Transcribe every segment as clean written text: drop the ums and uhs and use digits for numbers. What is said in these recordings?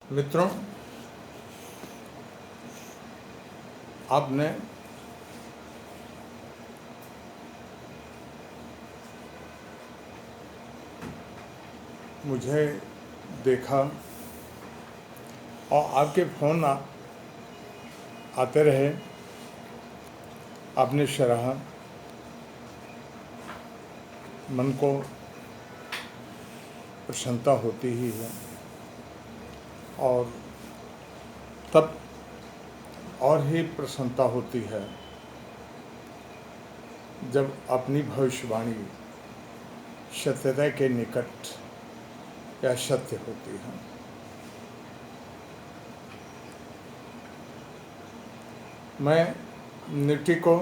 मित्रों, आपने मुझे देखा और आपके फ़ोन आते रहे, आपने सराहा, मन को प्रसन्नता होती ही है। और तब और ही प्रसन्नता होती है जब अपनी भविष्यवाणी सत्यता के निकट या सत्य होती है। मैं निफ्टी को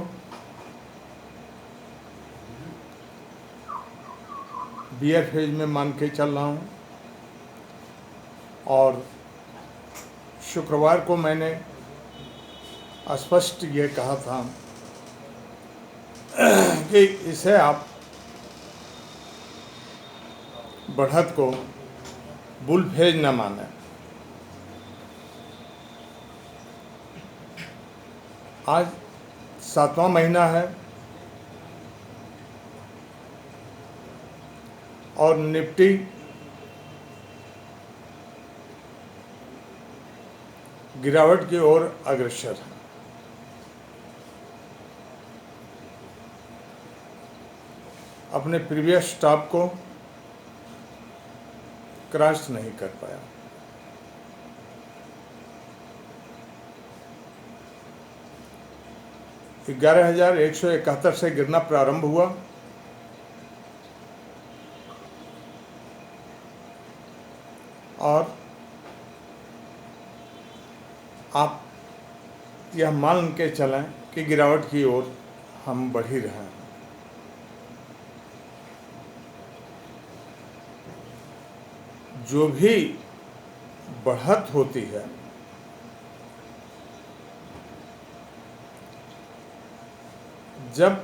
बियर फेज में मान के चल रहा हूँ और शुक्रवार को मैंने स्पष्ट ये कहा था कि इसे आप बढ़त को बुल फेज न माने। आज 7वां महीना है और निफ्टी गिरावट की ओर अग्रसर है। अपने प्रीवियस स्टॉप को क्रॉस नहीं कर पाया। $11,171 से गिरना प्रारंभ हुआ और आप यह मान के चलें कि गिरावट की ओर हम बढ़ ही रहे हैं। जो भी बढ़त होती है जब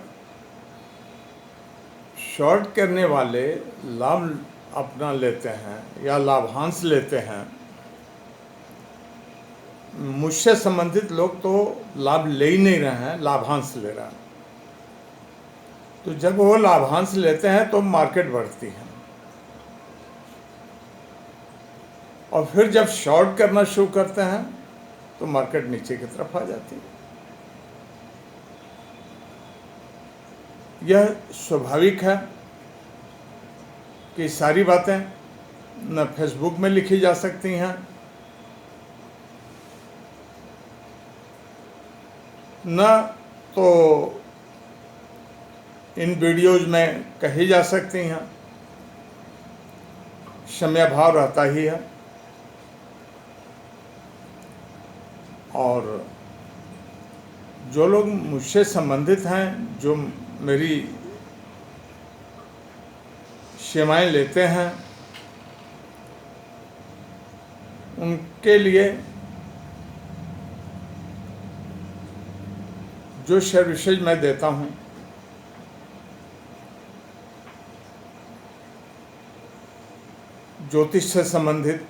शॉर्ट करने वाले लाभ अपना लेते हैं या लाभांश लेते हैं, मुझसे संबंधित लोग तो लाभ ले ही नहीं रहे हैं, लाभांश ले रहे हैं। तो जब वो लाभांश लेते हैं तो मार्केट बढ़ती है और फिर जब शॉर्ट करना शुरू करते हैं तो मार्केट नीचे की तरफ आ जाती है। यह स्वाभाविक है कि सारी बातें न फेसबुक में लिखी जा सकती हैं, न तो इन वीडियोज़ में कही जा सकती हैं। समय भाव रहता ही है और जो लोग मुझसे संबंधित हैं, जो मेरी सेवाएं लेते हैं, उनके लिए जो सर्विसेज मैं देता हूं, ज्योतिष से संबंधित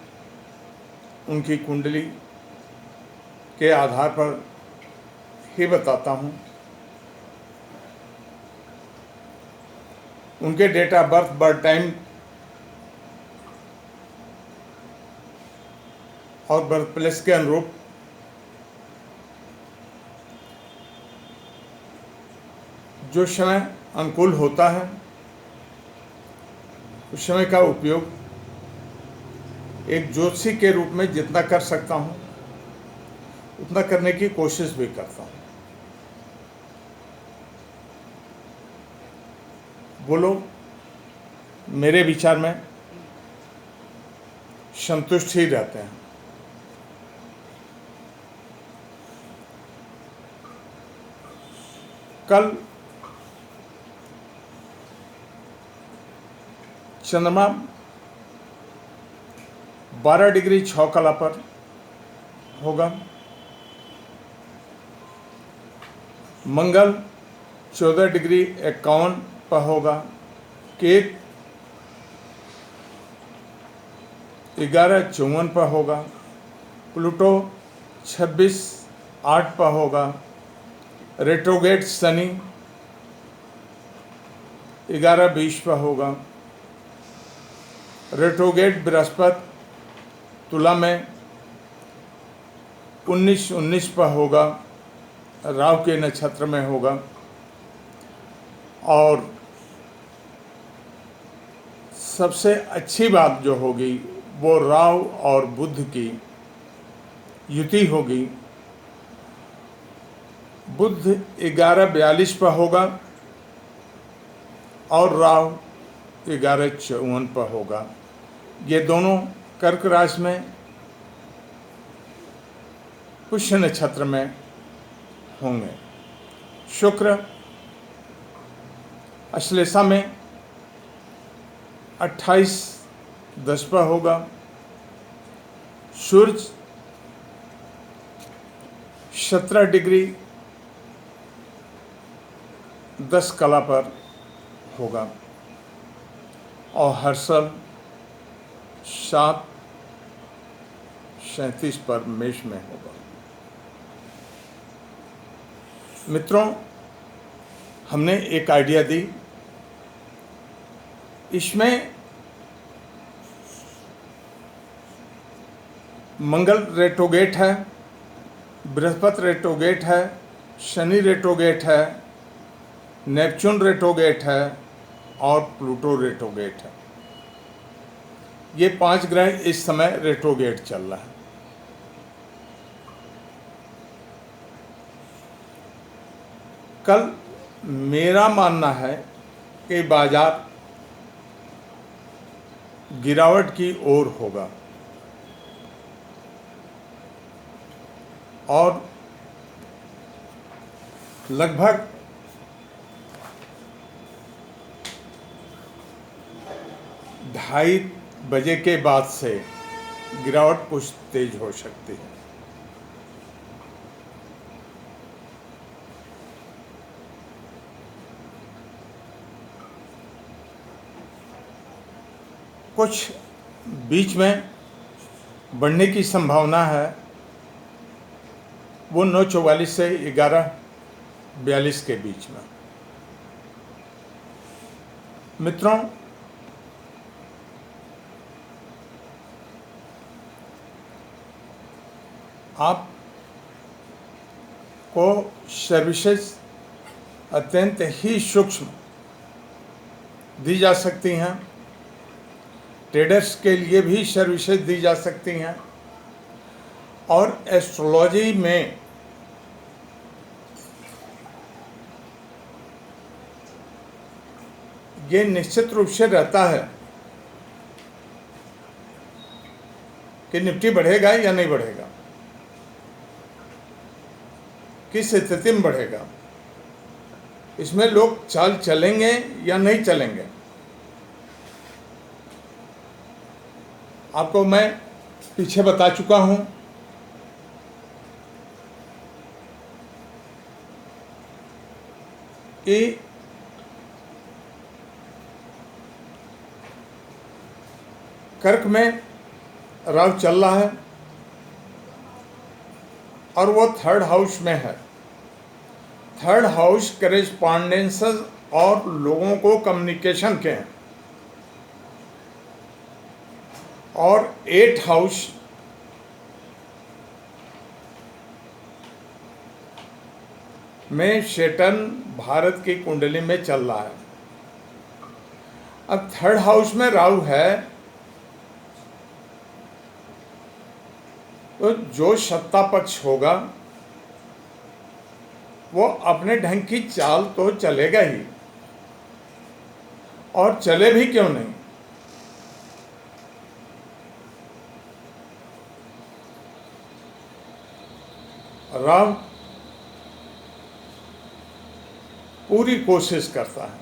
उनकी कुंडली के आधार पर ही बताता हूं। उनके date of birth, birth time और बर्थ प्लेस के अनुरूप जो समय अनुकूल होता है उस समय का उपयोग एक ज्योतिषी के रूप में जितना कर सकता हूं उतना करने की कोशिश भी करता हूं। वो लोग मेरे विचार में संतुष्ट ही रहते हैं। कल चंद्रमा 12 डिग्री 6 कला पर होगा, मंगल 14 डिग्री 51 पर होगा, केत 11:54 पर होगा प्लूटो 26/8 पर होगा। रेट्रोगेट शनि 11/20 पर होगा। रेट्रोगेट बृहस्पति तुला में 19/19 पर होगा, राहु के नक्षत्र में होगा। और सबसे अच्छी बात जो होगी वो राहु और बुध की युति होगी। बुध 11:42 पर होगा और राहु 11:54 पर होगा। ये दोनों कर्क राशि में पुष्य नक्षत्र में होंगे। शुक्र अश्लेषा में 28:10 पर होगा। सूर्य 17 डिग्री 10 कला पर होगा और हर्षल 7:37 पर मेष में होगा। मित्रों, हमने एक आइडिया दी, इसमें मंगल रेट्रोगेट है, बृहस्पति रेट्रोगेट है, शनि रेट्रोगेट है, नेपच्यून रेट्रोगेट है और प्लूटो रेट्रोगेट है। ये 5 ग्रह इस समय रेट्रोगेट चल रहा है। कल मेरा मानना है कि बाजार गिरावट की ओर होगा और लगभग 2:30 बजे के बाद से गिरावट कुछ तेज हो सकती है। कुछ बीच में बढ़ने की संभावना है, वो 9:44 से 11:42 के बीच में। मित्रों, आप को सर्विसेज अत्यंत ही सूक्ष्म दी जा सकती हैं। ट्रेडर्स के लिए भी सर्विसेज दी जा सकती हैं और एस्ट्रोलॉजी में ये निश्चित रूप से रहता है कि निफ्टी बढ़ेगा या नहीं बढ़ेगा, किस स्थिति में बढ़ेगा, इसमें लोग चाल चलेंगे या नहीं चलेंगे। आपको मैं पीछे बता चुका हूं कि कर्क में राहु चल रहा है और वो 3rd हाउस में है। 3rd हाउस करेस्पॉन्डेंसेस और लोगों को कम्युनिकेशन के हैं और 8th हाउस में सैटर्न भारत की कुंडली में चल रहा है। अब 3rd हाउस में राहु है तो जो सत्ता पक्ष होगा वो अपने ढंग की चाल तो चलेगा ही, और चले भी क्यों नहीं। राहु पूरी कोशिश करता है।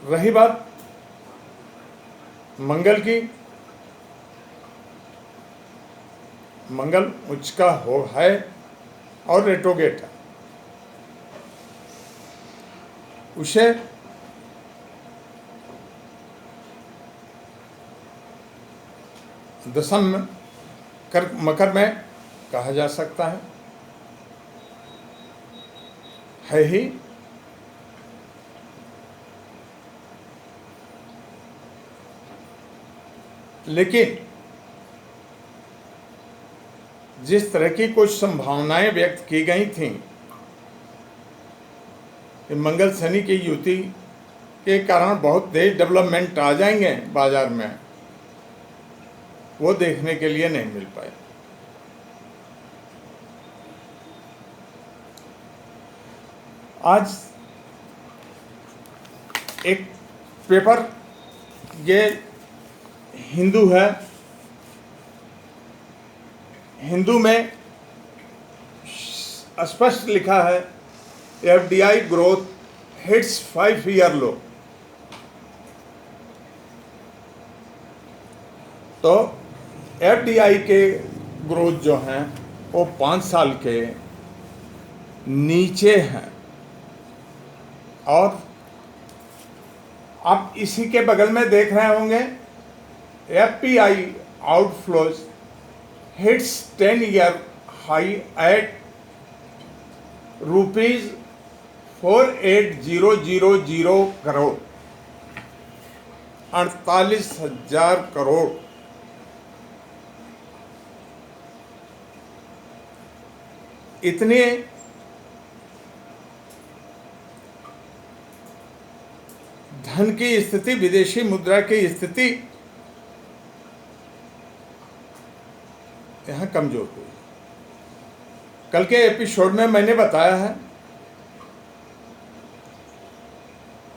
रही बात मंगल की, मंगल उच्च का हो है और रेट्रोगेट है। उसे दशम मकर में कहा जा सकता है ही। लेकिन जिस तरह की कुछ संभावनाएं व्यक्त की गई थीं कि मंगल शनि की युति के कारण बहुत तेज डेवलपमेंट आ जाएंगे बाजार में, वो देखने के लिए नहीं मिल पाए। आज एक पेपर, ये हिंदू है, हिंदू में स्पष्ट लिखा है एफडीआई ग्रोथ हिट्स 5-year लो। तो एफडीआई के ग्रोथ जो हैं वो 5 साल के नीचे हैं। और आप इसी के बगल में देख रहे होंगे FPI outflows hits 10-year high at ₹48,000 crore, 48,000 crore. इतने धन की स्थिति, विदेशी मुद्रा की स्थिति यहाँ कमजोर हुई। कल के एपिसोड में मैंने बताया है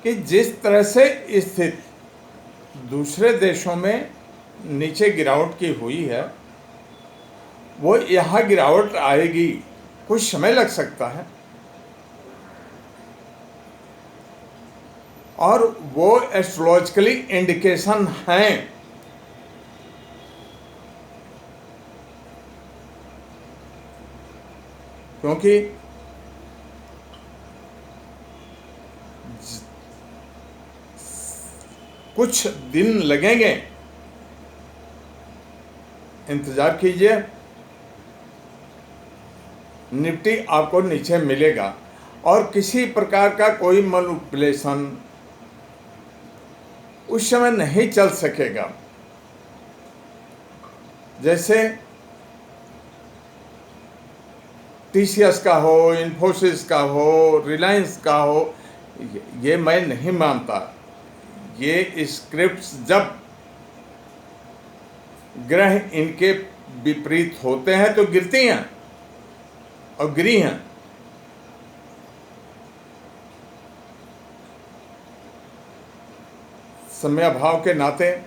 कि जिस तरह से स्थिति दूसरे देशों में नीचे गिरावट की हुई है, वो यहाँ गिरावट आएगी, कुछ समय लग सकता है। और वो एस्ट्रोलॉजिकली इंडिकेशन हैं। क्योंकि कुछ दिन लगेंगे, इंतजार कीजिए, निफ्टी आपको नीचे मिलेगा और किसी प्रकार का कोई मैनिपुलेशन उस समय नहीं चल सकेगा। जैसे टीसीएस का हो, इन्फोसिस का हो, रिलायंस का हो, ये मैं नहीं मानता। ये स्क्रिप्ट्स जब ग्रह इनके विपरीत होते हैं तो गिरती हैं और गिरी हैं। समय अभाव के नाते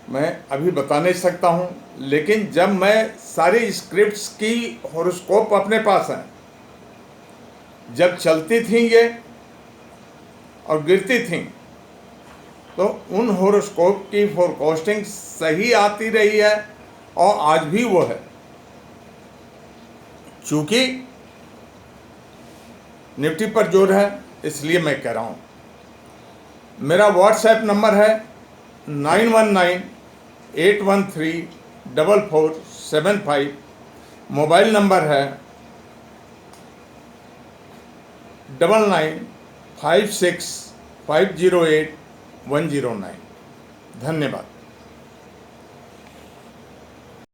मैं अभी बता नहीं सकता हूं, लेकिन जब मैं सारी स्क्रिप्ट्स की हॉरोस्कोप अपने पास है, जब चलती थी ये और गिरती थी, तो उन हॉरोस्कोप की फोरकास्टिंग सही आती रही है और आज भी वो है। चूंकि निफ्टी पर जोर है, इसलिए मैं कह रहा हूं। मेरा व्हाट्सएप नंबर है 9198134475। मोबाइल नंबर है 9956508109। धन्यवाद।